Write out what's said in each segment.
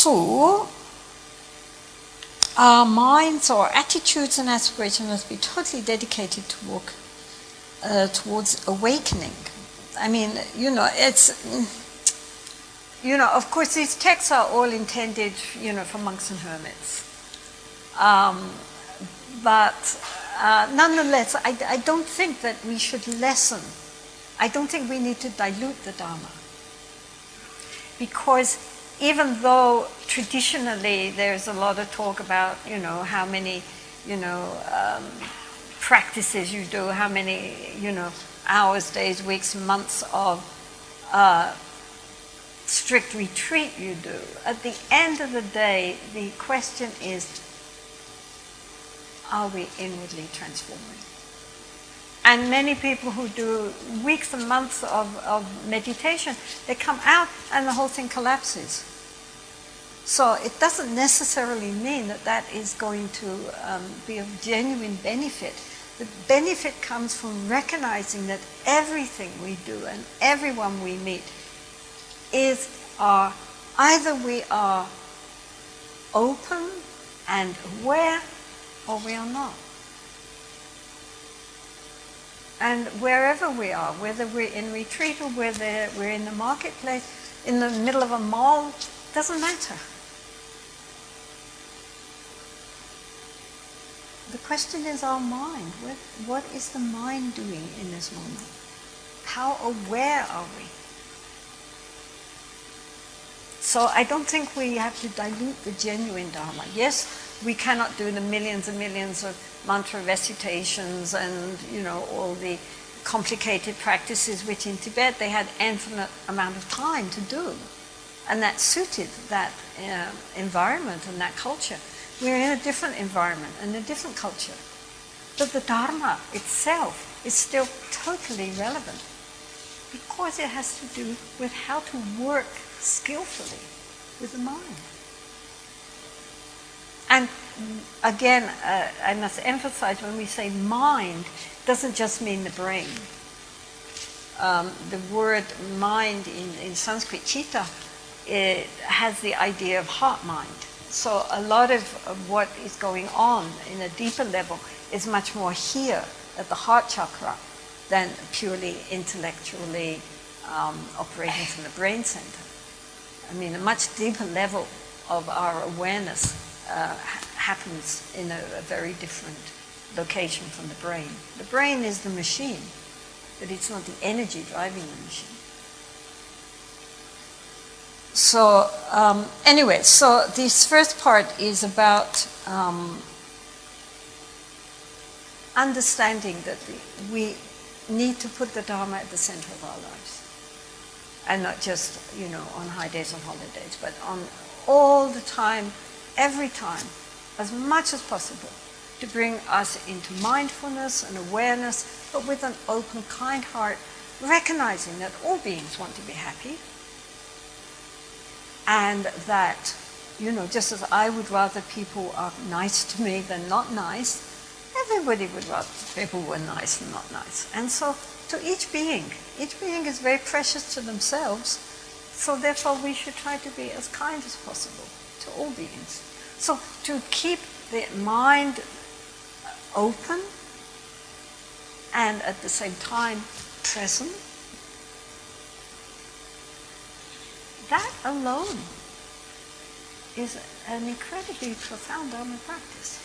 So, our minds, our attitudes and aspirations must be totally dedicated to work towards awakening. I mean, it's, of course these texts are all intended, for monks and hermits. But nonetheless, I don't think that we should lessen. I don't think we need to dilute the Dharma. Because even though traditionally there's a lot of talk about, how many, practices you do, how many, hours, days, weeks, months of strict retreat you do, at the end of the day, the question is, are we inwardly transforming? And many people who do weeks and months of meditation, they come out and the whole thing collapses. So it doesn't necessarily mean that that is going to be of genuine benefit. The benefit comes from recognizing that everything we do and everyone we meet is either we are open and aware or we are not. And wherever we are, whether we're in retreat or whether we're in the marketplace, in the middle of a mall, doesn't matter. The question is our mind. What is the mind doing in this moment? How aware are we? So I don't think we have to dilute the genuine Dharma. Yes, we cannot do the millions and millions of mantra recitations and, all the complicated practices which in Tibet they had infinite amount of time to do. And that suited that environment and that culture. We're in a different environment and a different culture. But the Dharma itself is still totally relevant because it has to do with how to work skillfully with the mind. And again, I must emphasize when we say mind, it doesn't just mean the brain. The word mind in Sanskrit, chitta, it has the idea of heart-mind. So a lot of what is going on in a deeper level is much more here at the heart chakra than purely intellectually operating from the brain center. I mean, a much deeper level of our awareness happens in a very different location from the brain. The brain is the machine, but it's not the energy driving the machine. So anyway, so this first part is about understanding that we need to put the Dharma at the center of our lives. And not just, on high days and holidays, but on all the time, every time, as much as possible, to bring us into mindfulness and awareness, but with an open, kind heart, recognizing that all beings want to be happy, and that, just as I would rather people are nice to me than not nice, everybody would rather people were nice than not nice. And so, to each being is very precious to themselves, so therefore we should try to be as kind as possible to all beings. So to keep the mind open and at the same time present, that alone is an incredibly profound Dharma practice.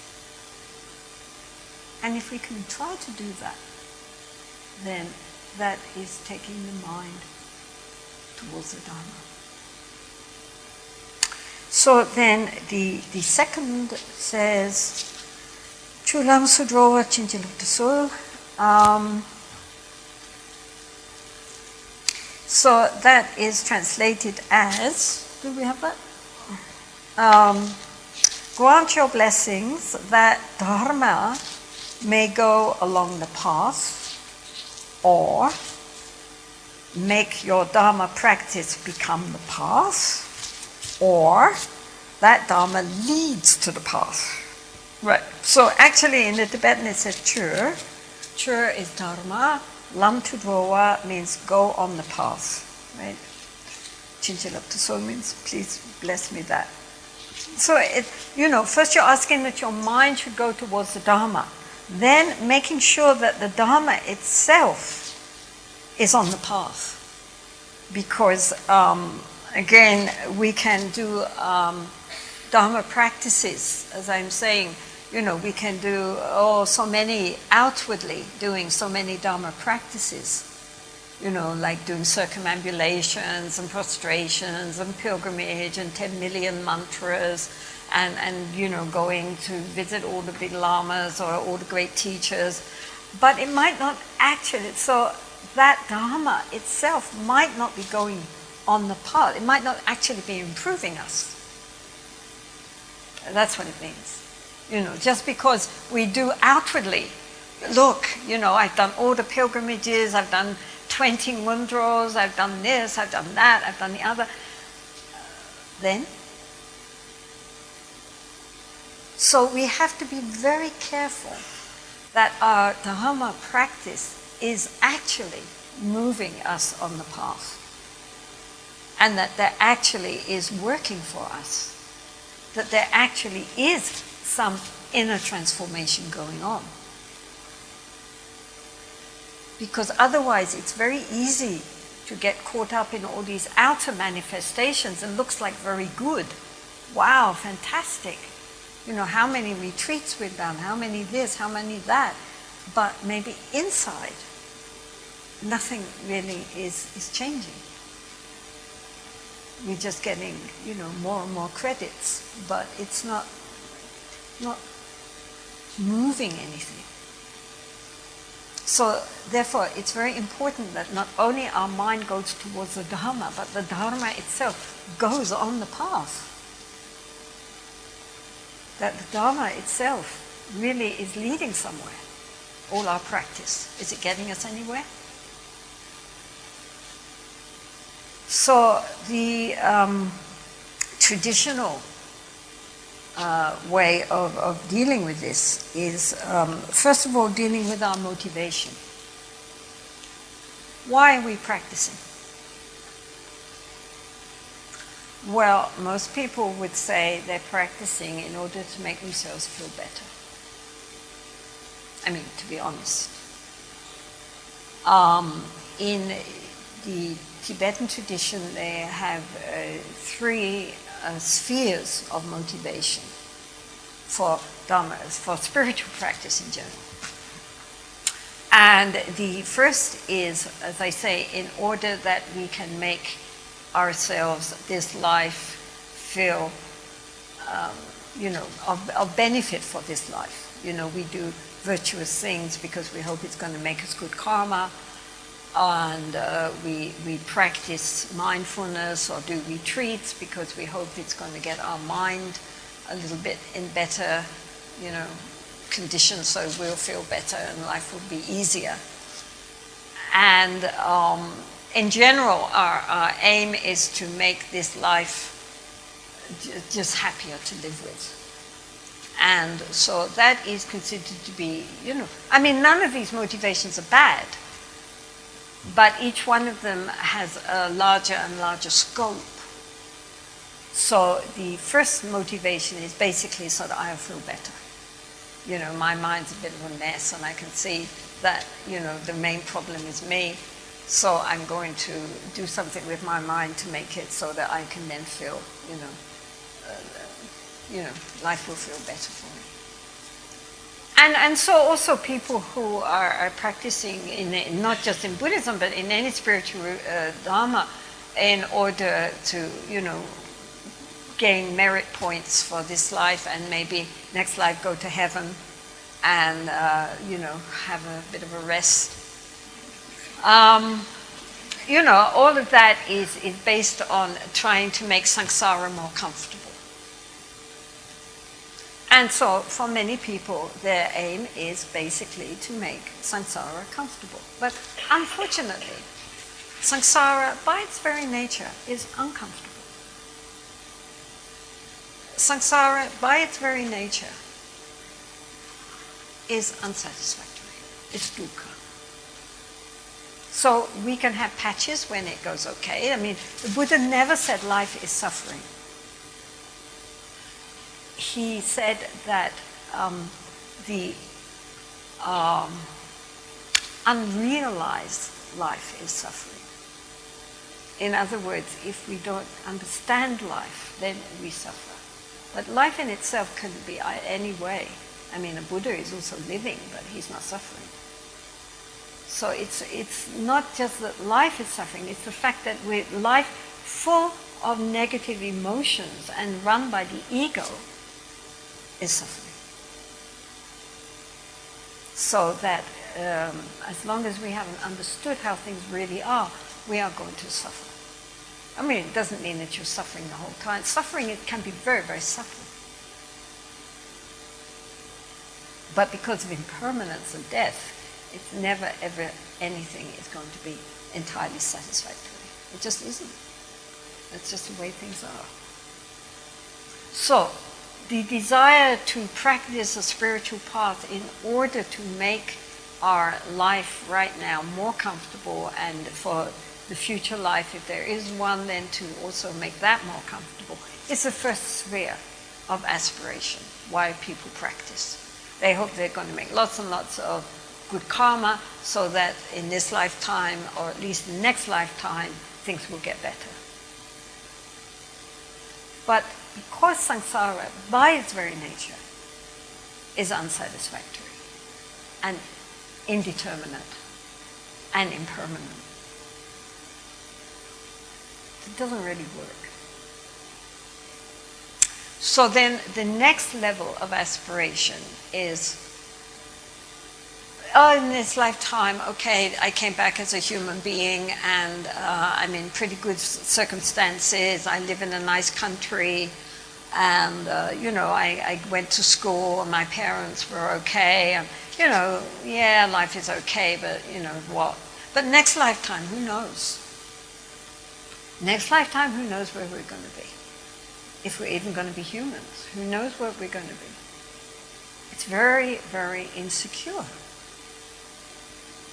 And if we can try to do that, then that is taking the mind towards the Dharma. So then the second says, Chulam Sudrowa Chinchiluktasul. So that is translated as, do we have that? Grant your blessings that Dharma may go along the path, or make your Dharma practice become the path, or that Dharma leads to the path. Right. So actually in the Tibetan it says chur. Chur is Dharma. Lam Tudrowa means go on the path. Right? Chinchilaptaso means please bless me that. So, first you're asking that your mind should go towards the Dharma, then making sure that the Dharma itself is on the path. Because, again, we can do Dharma practices, as I'm saying, we can do, so many outwardly doing so many Dharma practices, like doing circumambulations and prostrations and pilgrimage and 10 million mantras and going to visit all the big lamas or all the great teachers. But it might not actually, so that Dharma itself might not be going on the path. It might not actually be improving us. That's what it means. Just because we do outwardly, look, I've done all the pilgrimages, I've done 20 mudras, I've done this, I've done that, I've done the other. Then? So we have to be very careful that our Dharma practice is actually moving us on the path. And that there actually is working for us. That there actually is some inner transformation going on. Because otherwise it's very easy to get caught up in all these outer manifestations and looks like very good. Wow, fantastic. How many retreats we've done, how many this, how many that. But maybe inside, nothing really is changing. We're just getting, more and more credits, but it's not moving anything. So therefore, it's very important that not only our mind goes towards the Dharma, but the Dharma itself goes on the path. That the Dharma itself really is leading somewhere. All our practice. Is it getting us anywhere? So the traditional way of dealing with this is, first of all, dealing with our motivation. Why are we practicing? Well, most people would say they're practicing in order to make themselves feel better. I mean, to be honest. In the Tibetan tradition, they have 3 spheres of motivation for Dharma, for spiritual practice in general. And the first is, as I say, in order that we can make ourselves, this life, feel, of benefit for this life. We do virtuous things because we hope it's going to make us good karma. And we practice mindfulness or do retreats because we hope it's going to get our mind a little bit in better, conditions, so we'll feel better and life will be easier. And in general, our aim is to make this life just happier to live with. And so that is considered to be, none of these motivations are bad. But each one of them has a larger and larger scope. So the first motivation is basically so that I'll feel better. My mind's a bit of a mess and I can see that, the main problem is me. So I'm going to do something with my mind to make it so that I can then feel, life will feel better for me. And so also people who are practicing, not just in Buddhism, but in any spiritual Dharma, in order to, gain merit points for this life and maybe next life go to heaven and, have a bit of a rest. All of that is based on trying to make samsara more comfortable. And so for many people, their aim is basically to make samsara comfortable. But unfortunately, samsara by its very nature is uncomfortable. Samsara by its very nature is unsatisfactory. It's dukkha. So we can have patches when it goes okay. The Buddha never said life is suffering. he said that the unrealized life is suffering. In other words, if we don't understand life, then we suffer. But life in itself can be any way. I mean, a Buddha is also living, but he's not suffering. So it's not just that life is suffering, it's the fact that with life full of negative emotions and run by the ego is suffering. So that as long as we haven't understood how things really are, we are going to suffer. I mean, it doesn't mean that you're suffering the whole time. Suffering, it can be very, very subtle. But because of impermanence and death, it's never, ever anything is going to be entirely satisfactory. It just isn't. That's just the way things are. So, the desire to practice a spiritual path in order to make our life right now more comfortable, and for the future life, if there is one, then to also make that more comfortable, is the first sphere of aspiration, why people practice. They hope they're going to make lots and lots of good karma so that in this lifetime, or at least the next lifetime, things will get better. But because samsara, by its very nature, is unsatisfactory and indeterminate and impermanent, it doesn't really work. So then the next level of aspiration is, in this lifetime, okay, I came back as a human being and I'm in pretty good circumstances. I live in a nice country and, I went to school and my parents were okay. And, yeah, life is okay, but, what? But next lifetime, who knows? Next lifetime, who knows where we're going to be? If we're even going to be humans, who knows where we're going to be? It's very, very insecure.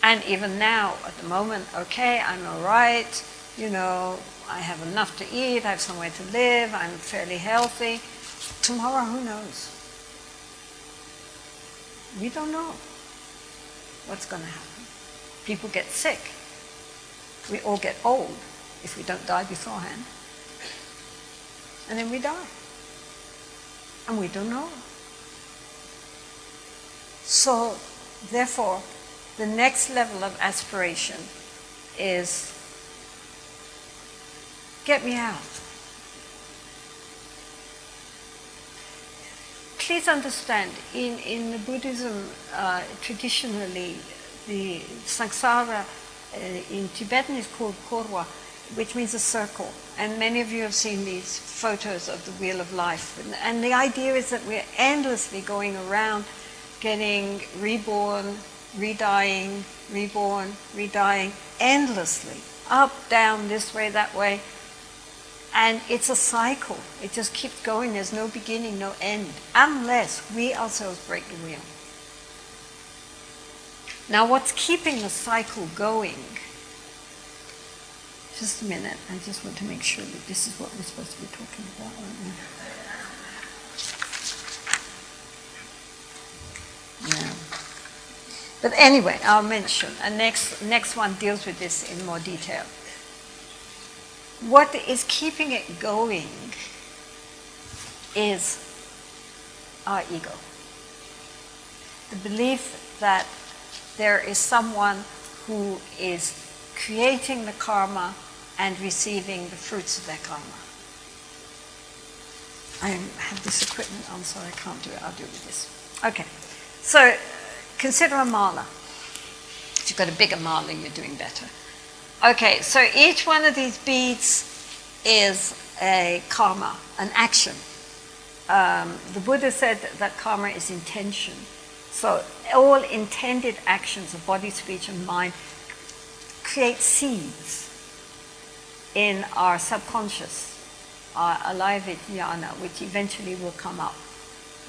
And even now, at the moment, okay, I'm all right, I have enough to eat, I have somewhere to live, I'm fairly healthy. Tomorrow, who knows? We don't know what's going to happen. People get sick. We all get old if we don't die beforehand. And then we die. And we don't know. So, therefore, the next level of aspiration is, get me out. Please understand, in Buddhism, traditionally, the samsara in Tibetan is called korwa, which means a circle. And many of you have seen these photos of the wheel of life. And the idea is that we're endlessly going around getting reborn, redying, reborn, redying, endlessly. Up, down, this way, that way. And it's a cycle. It just keeps going. There's no beginning, no end. Unless we ourselves break the wheel. Now what's keeping the cycle going? Just a minute. I just want to make sure that this is what we're supposed to be talking about right now. Yeah. But anyway, I'll mention. And next one deals with this in more detail. What is keeping it going is our ego. The belief that there is someone who is creating the karma and receiving the fruits of their karma. I have this equipment on, so I can't do it. I'll do it with this. Okay. So consider a mala. If you've got a bigger mala, you're doing better. Okay, so each one of these beads is a karma, an action. The Buddha said that karma is intention. So all intended actions of body, speech, and mind create seeds in our subconscious, our alive jnana, which eventually will come up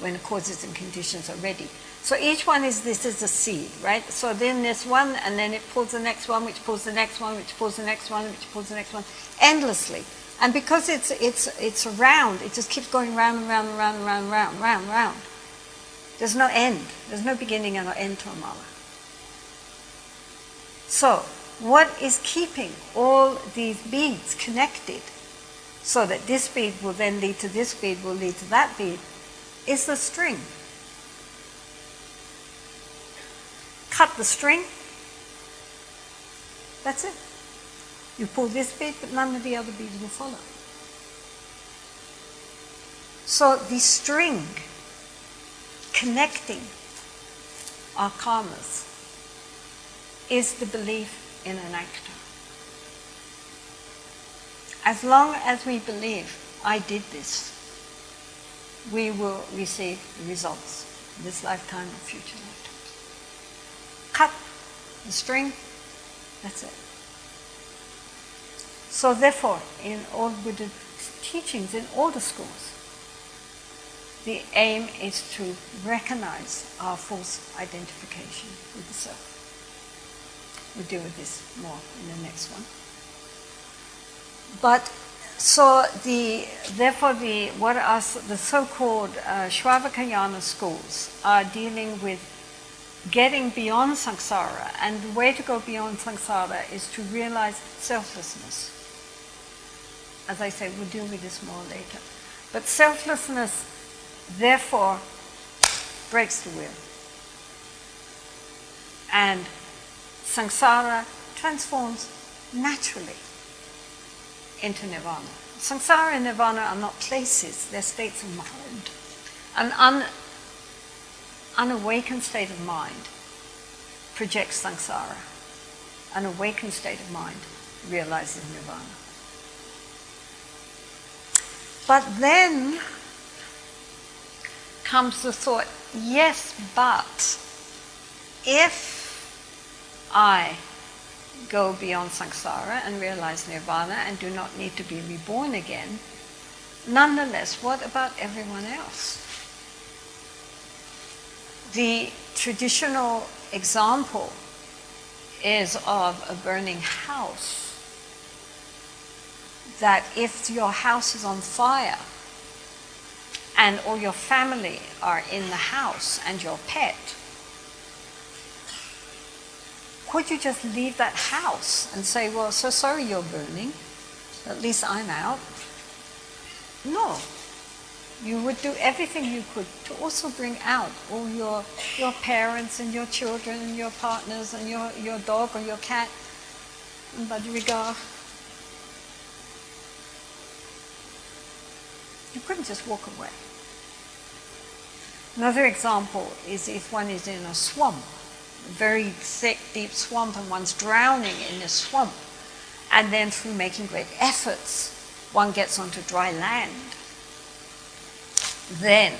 when the causes and conditions are ready. So each one is, this is a seed, right? So then there's one, and then it pulls the next one, which pulls the next one, which pulls the next one, which pulls the next one, endlessly. And because it's round, it just keeps going round and round and round and round and round, round, round. There's no end. There's no beginning and no end to a mala. So, what is keeping all these beads connected so that this bead will then lead to this bead, will lead to that bead, is the string. Cut the string, that's it. You pull this bead, but none of the other beads will follow. So the string connecting our karmas is the belief in an actor. As long as we believe, I did this, we will receive the results this lifetime or future lifetime. Cut the string, that's it. So therefore, in all Buddha teachings, in all the schools, the aim is to recognize our false identification with the self. We'll deal with this more in the next one. But so therefore what are the so-called Shravakayana schools are dealing with getting beyond samsara, and the way to go beyond samsara is to realize selflessness. As I say, we'll deal with this more later. But selflessness, therefore, breaks the wheel. And samsara transforms naturally into nirvana. Samsara and nirvana are not places, they're states of mind. An unawakened state of mind projects samsara. An awakened state of mind realizes nirvana. But then comes the thought, yes, but if I go beyond samsara and realize nirvana and do not need to be reborn again, nonetheless, what about everyone else? The traditional example is of a burning house. That if your house is on fire and all your family are in the house and your pet, could you just leave that house and say, well, so sorry you're burning, at least I'm out? No. You would do everything you could to also bring out all your parents and your children and your partners and your dog or your cat and Bajrigar. You couldn't just walk away. Another example is if one is in a swamp, a very thick, deep swamp, and one's drowning in this swamp, and then through making great efforts, one gets onto dry land. Then,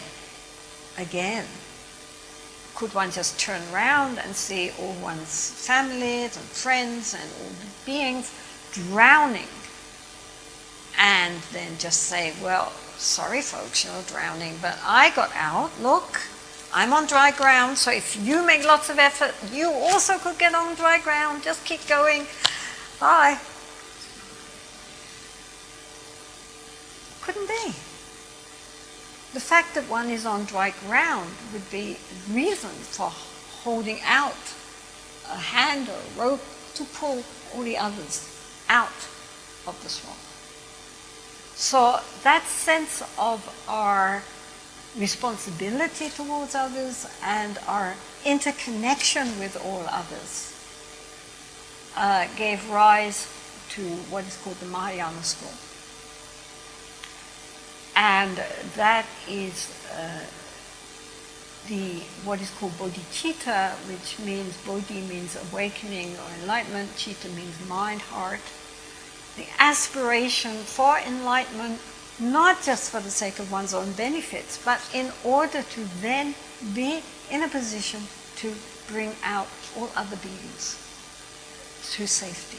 again, could one just turn around and see all one's families and friends and all the beings drowning, and then just say, well, sorry folks, you're drowning, but I got out, look, I'm on dry ground, so if you make lots of effort, you also could get on dry ground, just keep going, bye. Couldn't be. The fact that one is on dry ground would be reason for holding out a hand or a rope to pull all the others out of the swamp. So that sense of our responsibility towards others and our interconnection with all others gave rise to what is called the Mahayana school. And that is what is called bodhicitta, which means bodhi means awakening or enlightenment, citta means mind, heart. The aspiration for enlightenment, not just for the sake of one's own benefits, but in order to then be in a position to bring out all other beings to safety.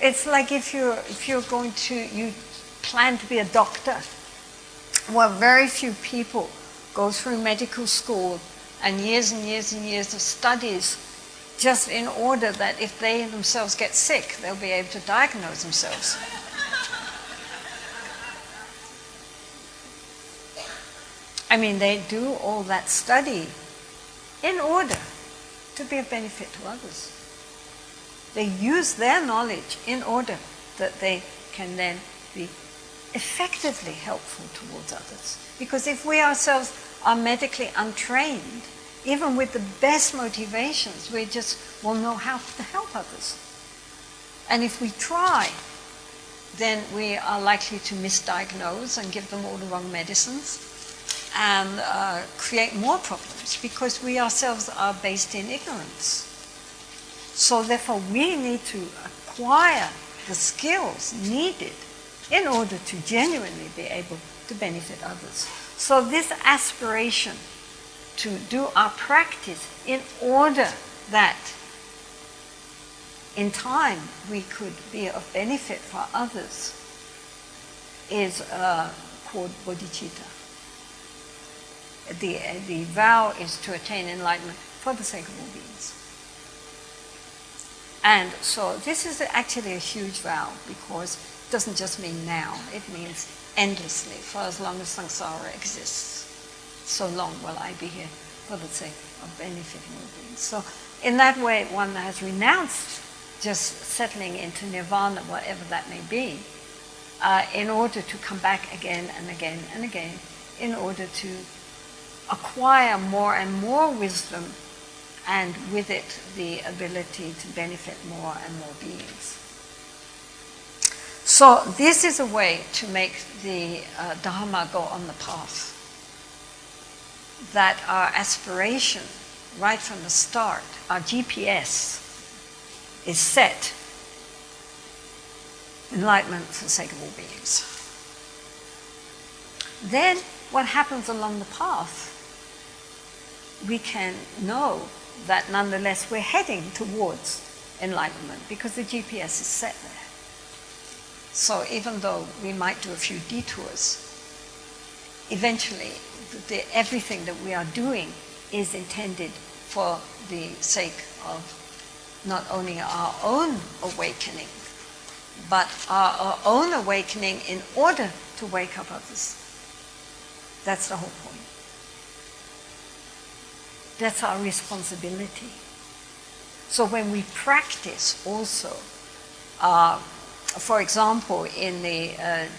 It's like if you're going to, you plan to be a doctor. Well, very few people go through medical school and years of studies just in order that if they themselves get sick, they'll be able to diagnose themselves. I mean, they do all that study in order to be of benefit to others. They use their knowledge in order that they can then be effectively helpful towards others. Because if we ourselves are medically untrained, even with the best motivations, we just won't know how to help others. And if we try, then we are likely to misdiagnose and give them all the wrong medicines and create more problems because we ourselves are based in ignorance. So therefore we need to acquire the skills needed in order to genuinely be able to benefit others. So this aspiration to do our practice in order that in time we could be of benefit for others is called bodhicitta. The vow is to attain enlightenment for the sake of all beings. And so this is actually a huge vow because it doesn't just mean now, it means endlessly, for as long as samsara exists. So long will I be here for the sake of benefiting all beings. So in that way, one has renounced just settling into nirvana, whatever that may be, in order to come back again and again and again, in order to acquire more and more wisdom, and with it the ability to benefit more and more beings. So this is a way to make the Dharma go on the path. That our aspiration, right from the start, our GPS, is set. Enlightenment for the sake of all beings. Then what happens along the path? We can know that nonetheless we're heading towards enlightenment because the GPS is set there. So even though we might do a few detours, eventually everything that we are doing is intended for the sake of not only our own awakening, but our own awakening in order to wake up others. That's the whole point. That's our responsibility. So when we practice also, for example, in the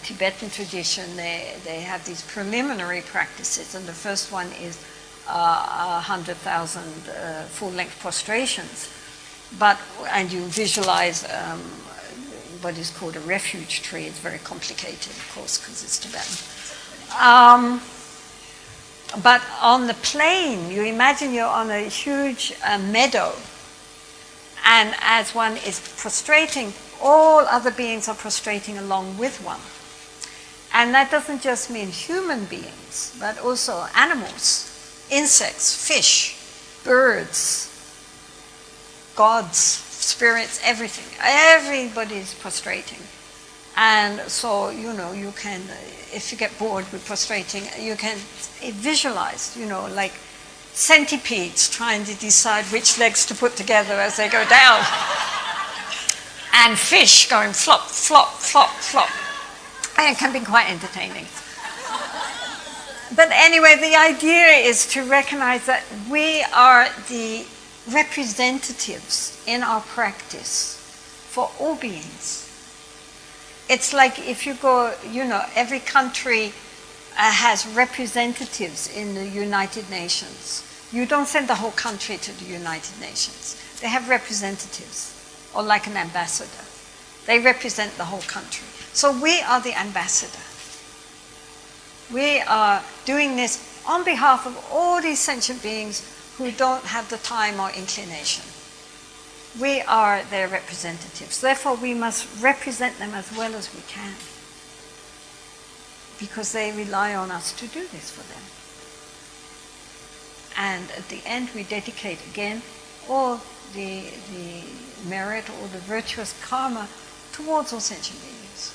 Tibetan tradition, they have these preliminary practices, and the first one is 100,000 full-length prostrations. And you visualize what is called a refuge tree. It's very complicated, of course, because it's Tibetan. But on the plain, you imagine you're on a huge meadow, and as one is prostrating, all other beings are prostrating along with one. And that doesn't just mean human beings, but also animals, insects, fish, birds, gods, spirits, everything. Everybody is prostrating. And so, you know, you can, if you get bored with prostrating, you can visualize, you know, like centipedes trying to decide which legs to put together as they go down. And fish going flop, flop, flop, flop. And it can be quite entertaining. But anyway, the idea is to recognize that we are the representatives in our practice for all beings. It's like if you go, you know, every country has representatives in the United Nations. You don't send the whole country to the United Nations. They have representatives, or like an ambassador. They represent the whole country. So we are the ambassador. We are doing this on behalf of all these sentient beings who don't have the time or inclination. We are their representatives. Therefore, we must represent them as well as we can, because they rely on us to do this for them. And at the end, we dedicate again all the merit or the virtuous karma towards all sentient beings.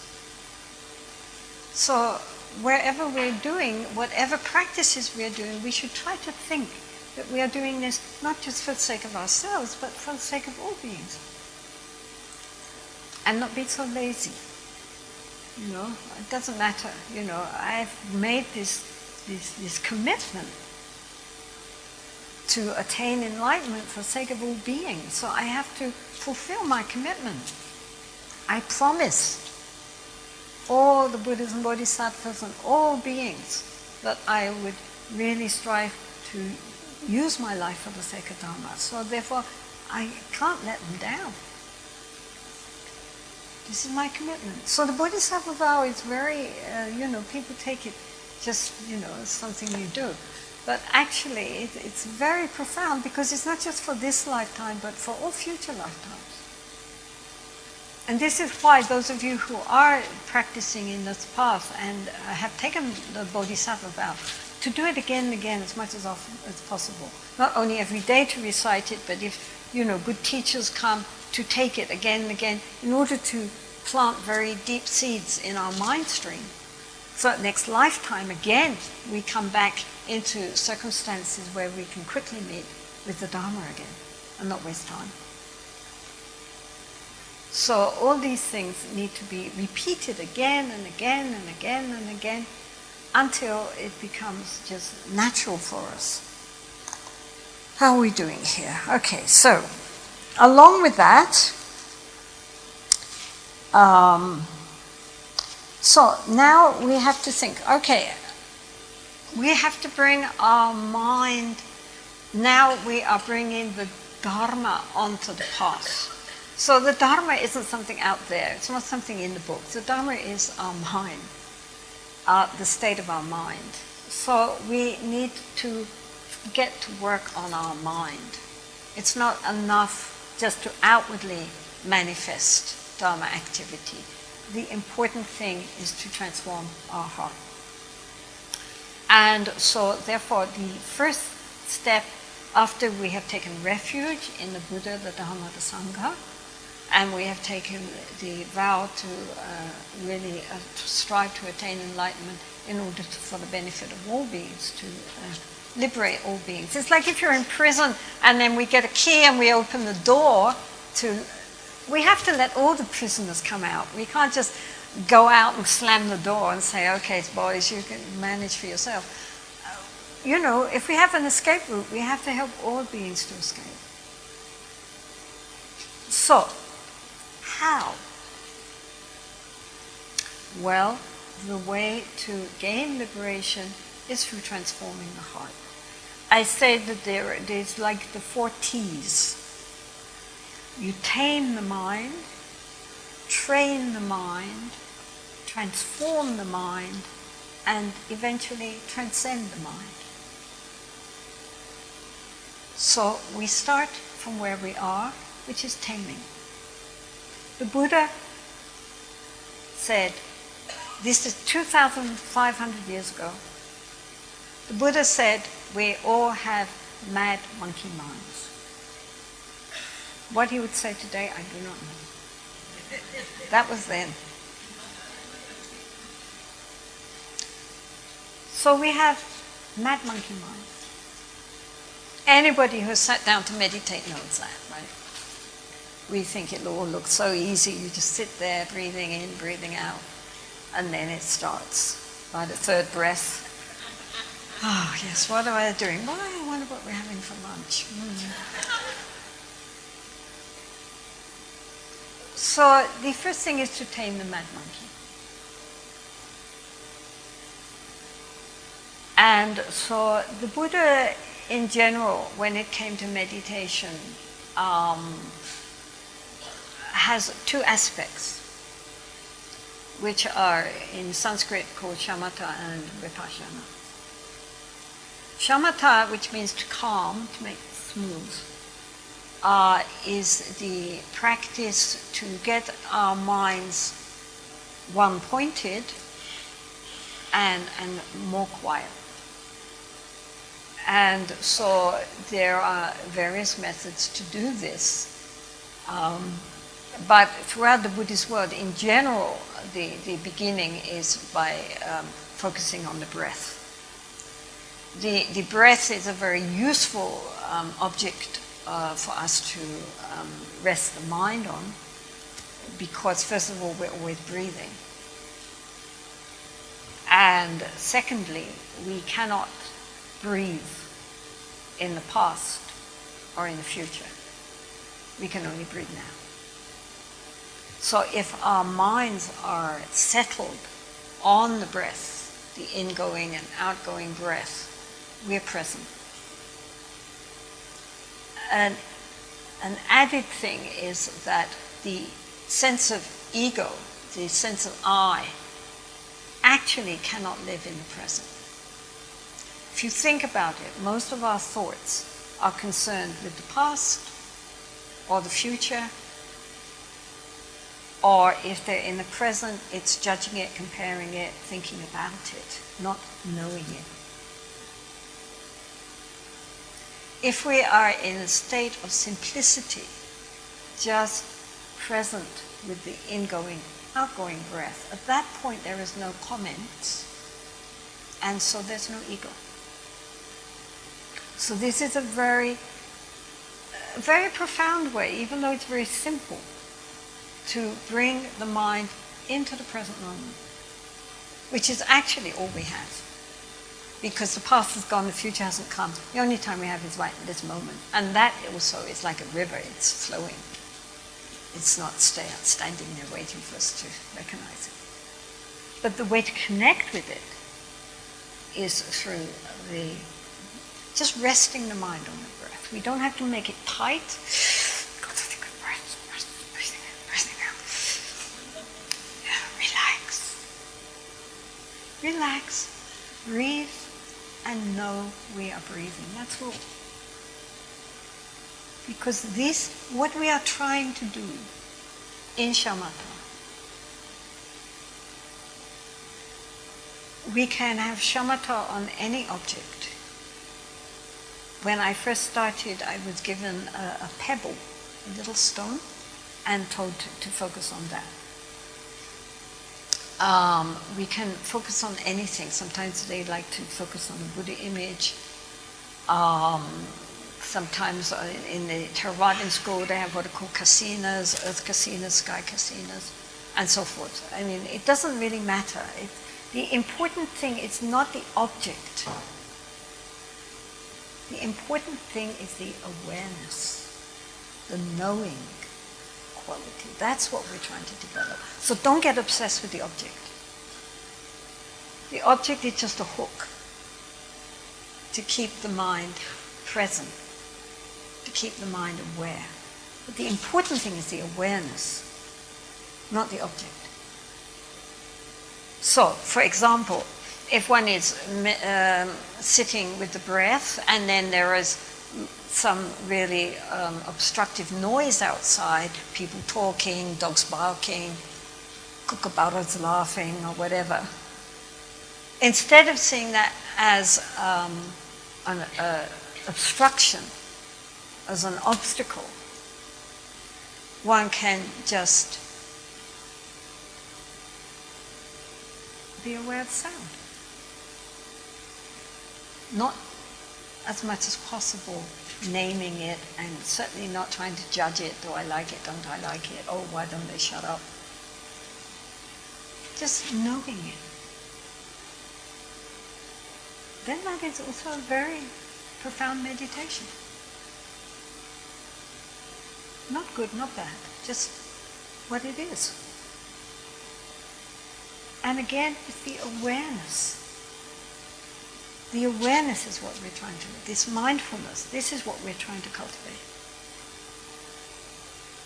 So wherever we're doing, whatever practices we're doing, we should try to think that we are doing this not just for the sake of ourselves, but for the sake of all beings. And not be so lazy. You know, it doesn't matter. You know, I've made this commitment to attain enlightenment for the sake of all beings. So I have to fulfill my commitment. I promised all the Buddhas and Bodhisattvas and all beings that I would really strive to use my life for the sake of Dharma. So therefore, I can't let them down. This is my commitment. So the Bodhisattva vow is very, people take it just, as something you do. But actually, it's very profound because it's not just for this lifetime, but for all future lifetimes. And this is why those of you who are practicing in this path and have taken the Bodhisattva vow, to do it again and again as much as often as possible. Not only every day to recite it, but if, good teachers come, to take it again and again in order to plant very deep seeds in our mind stream. So next lifetime, again, we come back into circumstances where we can quickly meet with the Dharma again and not waste time. So all these things need to be repeated again and again and again and again until it becomes just natural for us. How are we doing here? Okay, so along with that, so now we have to think, okay, we have to bring our mind, now we are bringing the Dharma onto the path. So the Dharma isn't something out there, it's not something in the books. The Dharma is our mind, the state of our mind. So we need to get to work on our mind. It's not enough just to outwardly manifest Dharma activity. The important thing is to transform our heart. And so therefore the first step after we have taken refuge in the Buddha, the Dharma, the Sangha, and we have taken the vow to really strive to attain enlightenment in order for the benefit of all beings, to liberate all beings. It's like if you're in prison and then we get a key and we open the door we have to let all the prisoners come out. We can't just go out and slam the door and say, okay, boys, you can manage for yourself. If we have an escape route, we have to help all beings to escape. So, how? Well, the way to gain liberation is through transforming the heart. I say that there's like the 4 T's. You tame the mind, train the mind, transform the mind, and eventually transcend the mind. So we start from where we are, which is taming. The Buddha said, this is 2,500 years ago, the Buddha said, we all have mad monkey minds. What he would say today, I do not know. That was then. So we have mad monkey minds. Anybody who has sat down to meditate knows that, right? We think it all looks so easy. You just sit there, breathing in, breathing out, and then it starts by the 3rd breath. Oh, yes, what am I doing? Well, I wonder what we're having for lunch. So the first thing is to tame the mad monkey. And so the Buddha, in general, when it came to meditation, has 2 aspects, which are in Sanskrit called shamatha and vipassana. Shamatha, which means to calm, to make smooth, is the practice to get our minds one-pointed and more quiet. And so there are various methods to do this. But throughout the Buddhist world, in general, the beginning is by focusing on the breath. The breath is a very useful object for us to rest the mind on, because first of all, we're always breathing. And secondly, we cannot breathe in the past or in the future. We can only breathe now. So if our minds are settled on the breath, the ingoing and outgoing breath, we're present. And an added thing is that the sense of ego, the sense of I, actually cannot live in the present. If you think about it, most of our thoughts are concerned with the past or the future, or if they're in the present, it's judging it, comparing it, thinking about it, not knowing it. If we are in a state of simplicity, just present with the ingoing, outgoing breath, at that point there is no comments, and so there's no ego. So this is a very profound way, even though it's very simple, to bring the mind into the present moment, which is actually all we have. Because the past is gone, the future hasn't come. The only time we have is right in this moment. And that also is like a river, it's flowing. It's not standing there waiting for us to recognize it. But the way to connect with it is through just resting the mind on the breath. We don't have to make it tight. Go to the good breath, breathing in, breathing out. Yeah, relax. Relax, breathe, and know we are breathing. That's all. Because what we are trying to do in shamatha, we can have shamatha on any object. When I first started, I was given a pebble, a little stone, and told to focus on that. We can focus on anything. Sometimes they like to focus on the Buddha image. Sometimes in the Theravadan school they have what are called kasinas, earth kasinas, sky kasinas, and so forth. I mean, it doesn't really matter. The important thing is not the object. The important thing is the awareness, the knowing quality. That's what we're trying to develop. So don't get obsessed with the object. The object is just a hook to keep the mind present, to keep the mind aware. But the important thing is the awareness, not the object. So, for example, if one is sitting with the breath and then there is some really obstructive noise outside, people talking, dogs barking, kookaburras laughing or whatever, instead of seeing that as an obstruction, as an obstacle, one can just be aware of sound. Not as much as possible naming it, and certainly not trying to judge it. Do I like it? Don't I like it? Oh, why don't they shut up? Just knowing it. Then that is also a very profound meditation. Not good, not bad, just what it is. And again, it's the awareness. The awareness is what we're trying to do. This mindfulness, this is what we're trying to cultivate.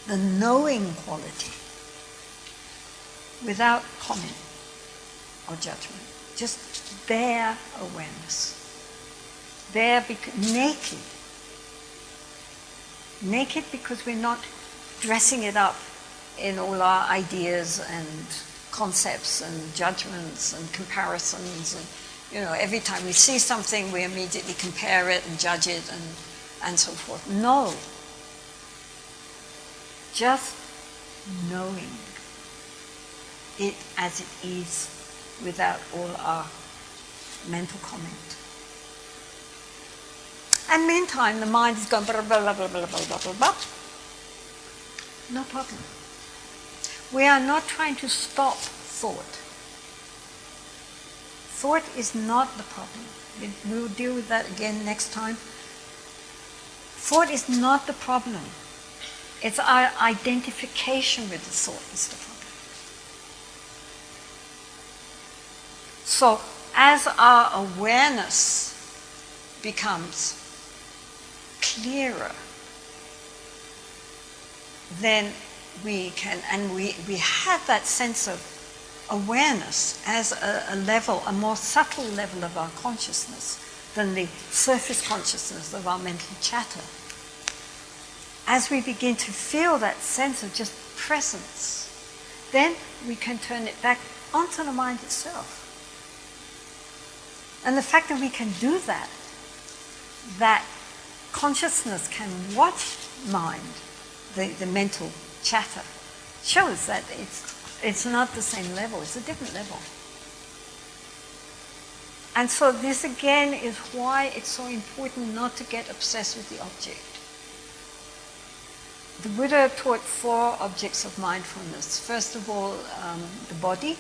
The knowing quality, without comment or judgment. Just bare awareness. Bare, naked. Naked because we're not dressing it up in all our ideas and concepts and judgments and comparisons. And, every time we see something, we immediately compare it and judge it and so forth. No. Just knowing it as it is, without all our mental comment. And meantime, the mind is going blah, blah, blah, blah, blah, blah, blah, blah. No problem. We are not trying to stop thought. Thought is not the problem. We will deal with that again next time. Thought is not the problem. It's our identification with the thought is the problem. So as our awareness becomes clearer, then we can, and we have that sense of awareness as a level, a more subtle level of our consciousness than the surface consciousness of our mental chatter. As we begin to feel that sense of just presence, then we can turn it back onto the mind itself. And the fact that we can do that, that consciousness can watch mind, the mental chatter, shows that it's not the same level, it's a different level. And so this again is why it's so important not to get obsessed with the object. The Buddha taught 4 objects of mindfulness. First of all, the body,